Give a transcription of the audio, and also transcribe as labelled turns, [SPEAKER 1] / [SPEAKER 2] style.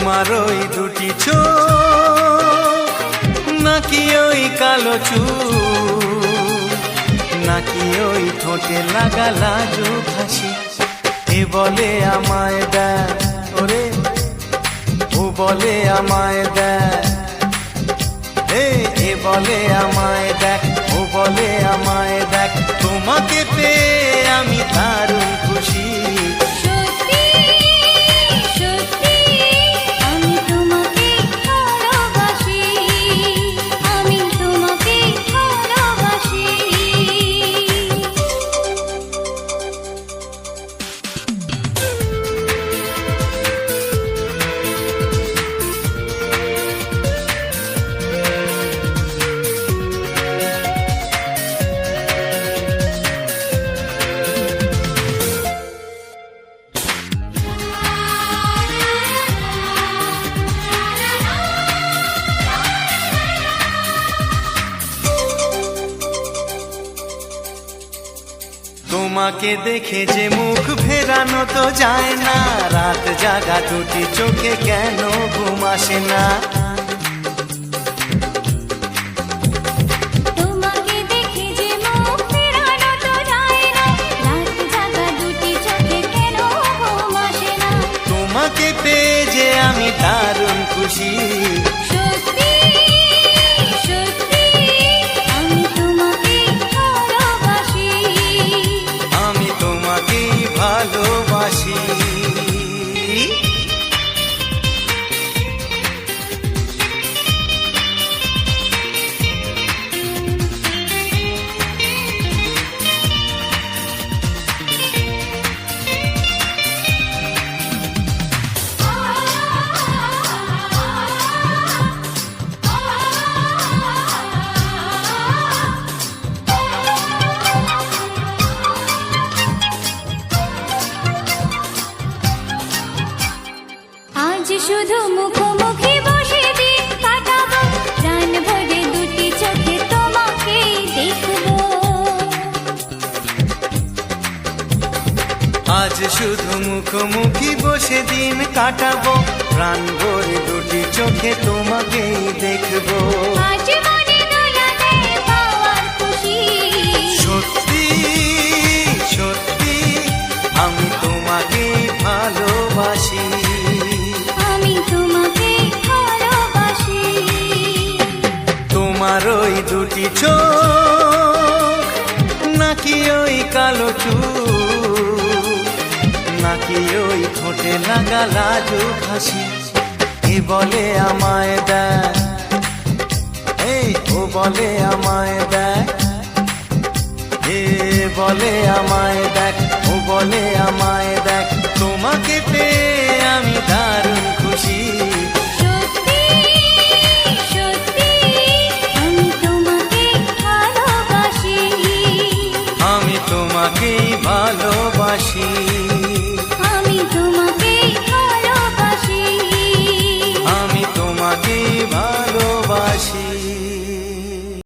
[SPEAKER 1] তোমার ওই দুটি চোখ নাকি ওই কালো চুল, নাকি ওই ঠোঁটে লাগা লাজুক হাসি। এ বলে আমায় দেখ ওরে, ও বলে আমায় দেখ, এ বলে আমায় দেখ, ও বলে আমায় দেখ, তোমাকে পেয়ে আমি দারুণ খুশি। তোমাকে দেখে যে মুখ ফেরানো তো যায় না, রাত জাগা দুটি চোখে কেন ঘুম আসে না।
[SPEAKER 2] তোমাকে দেখে যে মুখ ফেরানো তো যায় না, রাত জাগা দুটি চোখে কেন ঘুম আসে না।
[SPEAKER 1] তোমাকে পেয়ে যে আমি দারুণ খুশি। ভালোবাসি।
[SPEAKER 2] আজ শুধু মুখোমুখি বসে দিন কাটাবো, প্রাণ ভরে দুটি চোখে তোমাকে দেখবো।
[SPEAKER 1] আজ শুধু মুখোমুখি বসে দিন কাটাবো, প্রাণ ভরে দুটি চোখে তোমাকেই দেখবো।
[SPEAKER 2] আজ মনে দোলাতে পাওয়ার খুশি,
[SPEAKER 1] সত্যি সত্যি আমি তোমাকে ভালোবাসি।
[SPEAKER 2] আমি তোমাকে ভালোবাসি।
[SPEAKER 1] তোমার ওই দুটি চোখ নাকি ওই কালো চুল, নাকি ওই ঠোঁটে লাগা লাজুক হাসি। এ বলে আমায় দেখ, ও বলে আমায় দেখ, এ বলে আমায় দেখ,